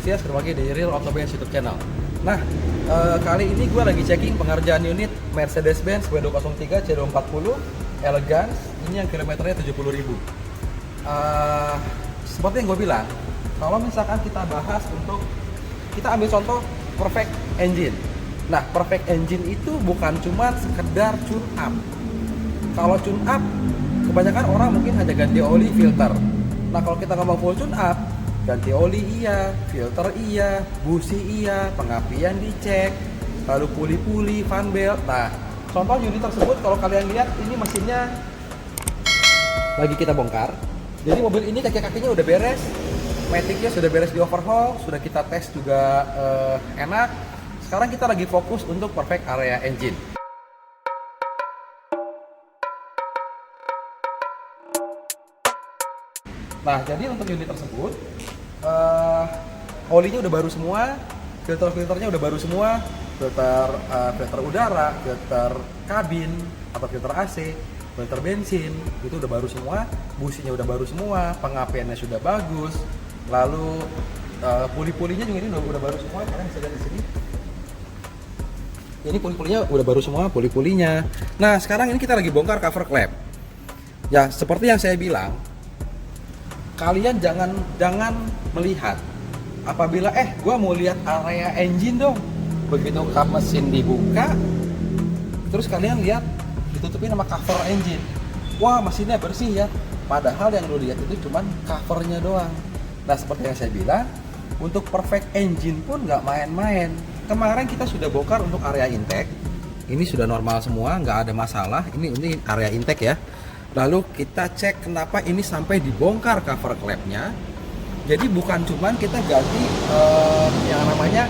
enthusiast, kembali di Real Auto Benz YouTube channel. Nah, kali ini gue lagi checking pengerjaan unit Mercedes-Benz W203 C240 Elegance. Ini yang kilometernya 70.000. Seperti yang gue bilang, kalau misalkan kita bahas untuk, kita ambil contoh perfect engine. Nah, perfect engine itu bukan cuma sekedar tune up. Kalau tune up, kebanyakan orang mungkin hanya ganti oli, filter. Nah, kalau kita ngomong full tune up, ganti oli iya, filter iya, busi iya, pengapian dicek, lalu puli-puli, fan belt. Nah, contoh unit tersebut kalau kalian lihat, ini mesinnya lagi kita bongkar. Jadi mobil ini kaki-kakinya udah beres, maticnya sudah beres di overhaul, sudah kita tes juga enak. Sekarang kita lagi fokus untuk perfect area engine. Nah, jadi untuk unit tersebut, olinya udah baru semua, filter-filternya udah baru semua, filter udara, filter kabin atau filter AC, filter bensin itu udah baru semua, businya udah baru semua, pengapiannya sudah bagus, lalu puli-pulinya juga ini udah baru semua. Kalian bisa lihat di sini. Ini puli-pulinya udah baru semua, puli-pulinya. Nah, sekarang ini kita lagi bongkar cover klep. Ya, seperti yang saya bilang, kalian jangan melihat apabila gua mau lihat area engine dong, begitu kap mesin dibuka terus kalian lihat ditutupin sama cover engine, wah mesinnya bersih ya, padahal yang lu lihat itu cuman covernya doang. Nah, seperti yang saya bilang, untuk perfect engine pun nggak main-main. Kemarin kita sudah bongkar untuk area intake, ini sudah normal semua, nggak ada masalah. Ini area intake ya. Lalu kita cek kenapa ini sampai dibongkar cover klepnya. Jadi bukan cuman kita ganti yang namanya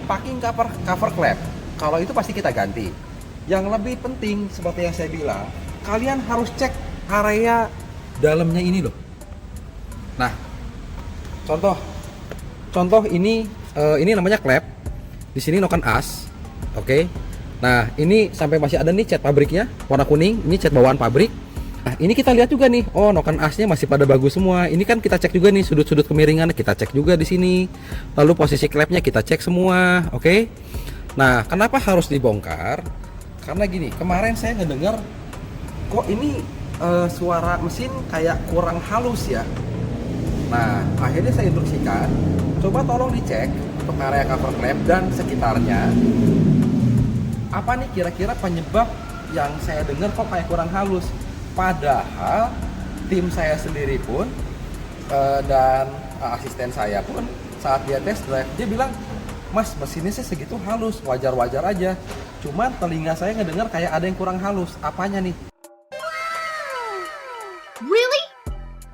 packing cover klep. Kalau itu pasti kita ganti. Yang lebih penting seperti yang saya bilang, kalian harus cek area dalamnya ini loh. Nah, contoh ini namanya klep. Di sini noken as. Oke. Nah, ini sampai masih ada nih cat pabriknya warna kuning. Ini cat bawaan pabrik. Nah, ini kita lihat juga nih, oh noken asnya masih pada bagus semua. Ini kan kita cek juga nih sudut-sudut kemiringan, kita cek juga di sini. Lalu posisi klepnya kita cek semua, oke? Nah, kenapa harus dibongkar? Karena gini, kemarin saya ngedengar kok ini suara mesin kayak kurang halus ya. Nah, akhirnya saya instruksikan, coba tolong dicek untuk area cover klep dan sekitarnya. Apa nih kira-kira penyebab yang saya dengar kok kayak kurang halus? Padahal tim saya sendiri pun dan asisten saya pun saat dia test drive, dia bilang, "Mas, mesinnya sih segitu halus, wajar-wajar aja. Cuman telinga saya ngedengar kayak ada yang kurang halus." Apanya nih? Really?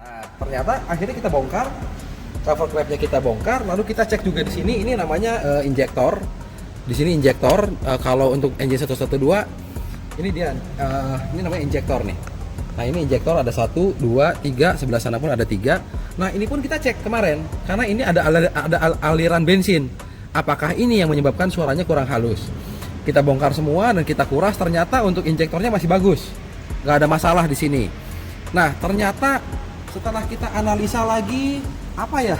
Nah, ternyata akhirnya kita bongkar, cover klepnya kita bongkar, lalu kita cek juga di sini. Ini namanya injektor. Di sini injektor. Kalau untuk engine 112, ini dia. Ini namanya injektor nih. Nah, ini injektor ada 1, 2, 3, sebelah sana pun ada 3. Nah, ini pun kita cek kemarin karena ini ada aliran bensin. Apakah ini yang menyebabkan suaranya kurang halus? Kita bongkar semua dan kita kuras, ternyata untuk injektornya masih bagus. Nggak ada masalah di sini. Nah, ternyata setelah kita analisa lagi, apa ya?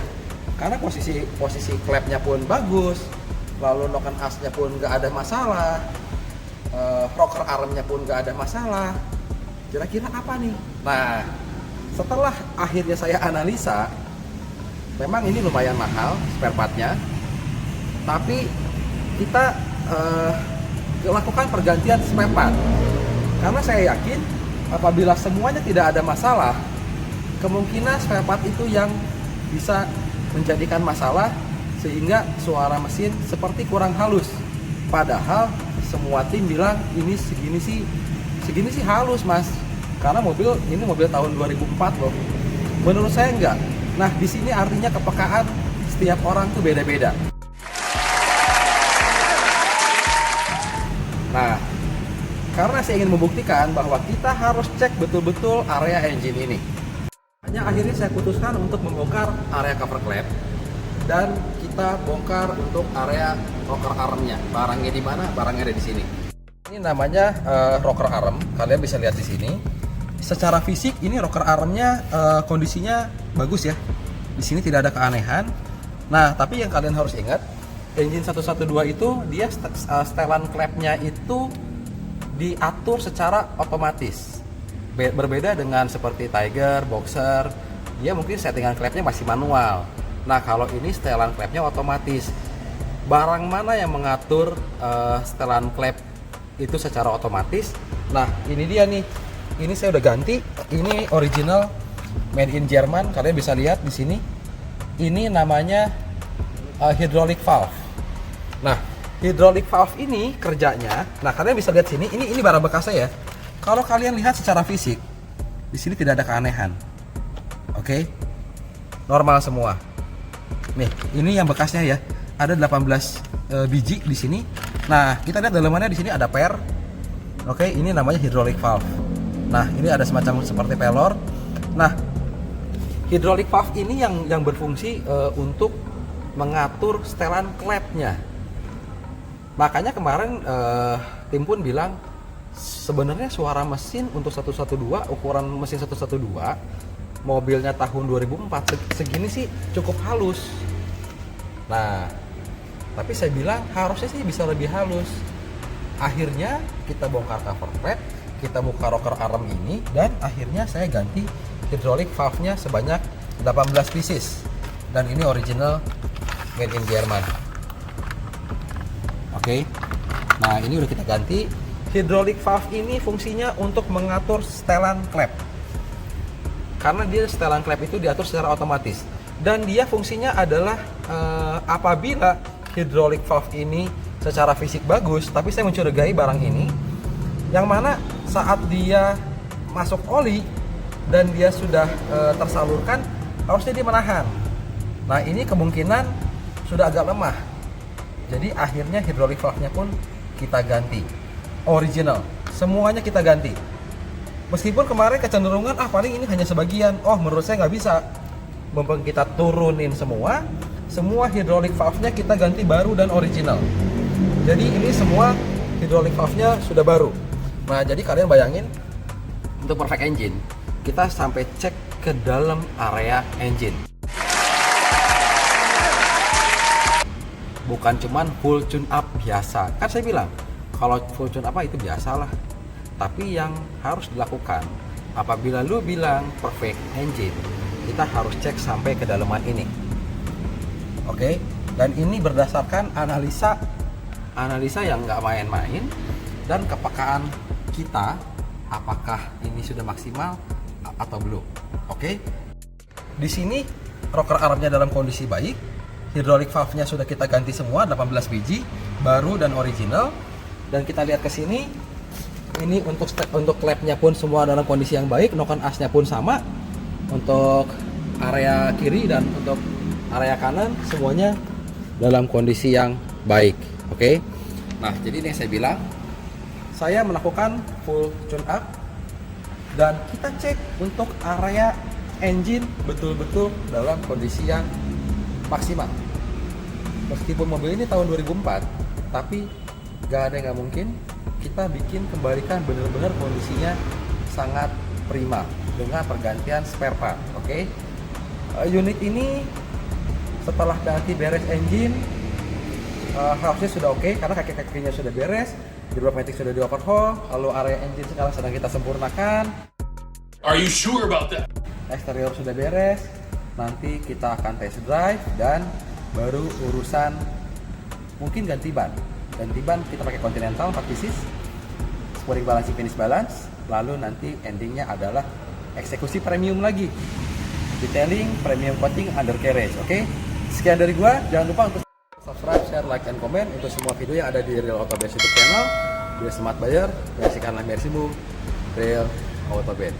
Karena posisi klepnya pun bagus, lalu noken asnya pun nggak ada masalah, rocker armnya pun nggak ada masalah. Kira-kira apa nih? Nah, setelah akhirnya saya analisa, memang ini lumayan mahal spare partnya, tapi kita lakukan pergantian spare part karena saya yakin apabila semuanya tidak ada masalah, kemungkinan spare part itu yang bisa menjadikan masalah sehingga suara mesin seperti kurang halus. Padahal semua tim bilang ini segini sih halus, Mas. Karena ini mobil tahun 2004 loh. Menurut saya enggak. Nah, di sini artinya kepekaan setiap orang tuh beda-beda. Nah, karena saya ingin membuktikan bahwa kita harus cek betul-betul area engine ini. Hanya akhirnya saya putuskan untuk membongkar area cover klep dan kita bongkar untuk area rocker armnya. Barangnya di mana? Barangnya ada di sini. Ini namanya rocker arm. Kalian bisa lihat di sini. Secara fisik ini rocker armnya kondisinya bagus ya. Di sini tidak ada keanehan. Nah, tapi yang kalian harus ingat, engine 112 itu dia setelan klepnya itu diatur secara otomatis. Berbeda dengan seperti Tiger, Boxer, dia mungkin settingan klepnya masih manual. Nah, kalau ini setelan klepnya otomatis. Barang mana yang mengatur setelan klep itu secara otomatis? Nah, ini dia nih. Ini saya udah ganti. Ini original made in Jerman. Kalian bisa lihat di sini. Ini namanya hydraulic valve. Nah, hydraulic valve ini kerjanya, nah kalian bisa lihat sini, ini barang bekasnya ya. Kalau kalian lihat secara fisik, di sini tidak ada keanehan. Oke. Normal semua. Nih, ini yang bekasnya ya. Ada 18 biji di sini. Nah, kita lihat dalamannya di sini ada per. Oke, ini namanya hydraulic valve. Nah, ini ada semacam seperti pelor. Nah, hydraulic valve ini yang berfungsi untuk mengatur setelan klepnya. Makanya kemarin tim pun bilang sebenarnya suara mesin untuk 112, ukuran mesin 112 mobilnya tahun 2004 segini sih cukup halus. Nah, tapi saya bilang harusnya sih bisa lebih halus. Akhirnya kita bongkar cover klep, kita buka rocker arm ini, dan akhirnya saya ganti hydraulic valve-nya sebanyak 18 pieces. Dan ini original made in Jerman. Oke. Nah, ini udah kita ganti. Hydraulic valve ini fungsinya untuk mengatur setelan klep. Karena dia setelan klep itu diatur secara otomatis. Dan dia fungsinya adalah apabila hydraulic valve ini secara fisik bagus, tapi saya mencurigai barang ini yang mana saat dia masuk oli dan dia sudah tersalurkan, harusnya dia menahan. Nah, ini kemungkinan sudah agak lemah. Jadi akhirnya hydraulic valve-nya pun kita ganti. Original, semuanya kita ganti. Meskipun kemarin kecenderungan paling ini hanya sebagian. Oh, menurut saya nggak bisa. Mumpung kita turunin semua hydraulic valve-nya kita ganti baru dan original. Jadi ini semua hydraulic valve-nya sudah baru. Nah, jadi kalian bayangin untuk perfect engine, kita sampai cek ke dalam area engine. Bukan cuman full tune up biasa. Kan saya bilang, kalau full tune up itu biasalah. Tapi yang harus dilakukan apabila lu bilang perfect engine, kita harus cek sampai ke dalaman ini. Oke? Dan ini berdasarkan analisa yang nggak main-main dan kepekaan kita, apakah ini sudah maksimal atau belum. Oke? Di sini rocker armnya dalam kondisi baik, hydraulic valve-nya sudah kita ganti semua 18 biji, baru dan original. Dan kita lihat ke sini, ini untuk klepnya pun semua dalam kondisi yang baik, noken asnya pun sama. Untuk area kiri dan untuk area kanan semuanya dalam kondisi yang baik. Oke. Nah, jadi ini yang saya bilang, saya melakukan full tune up dan kita cek untuk area engine betul-betul dalam kondisi yang maksimal. Meskipun mobil ini tahun 2004, tapi gak ada yang gak mungkin kita bikin kembalikan benar-benar kondisinya sangat prima dengan pergantian spare part. Oke. Unit ini setelah ganti beres engine harusnya sudah oke, karena kaki-kakinya sudah beres, gearbox matic sudah di overhaul, lalu area engine sekarang sedang kita sempurnakan. Are you sure about that? Eksterior sudah beres, nanti kita akan test drive dan baru urusan mungkin ganti ban. Ganti ban kita pakai Continental 4 pieces, spring balance, finish balance, lalu nanti endingnya adalah eksekusi premium lagi, detailing, premium coating, undercarriage. Oke. Sekian dari gua, jangan lupa untuk subscribe, share, like, and comment untuk semua video yang ada di Real Auto Benz YouTube channel. Gue Smart Buyer, menyaksikanlah Mersimu Real Auto Benz.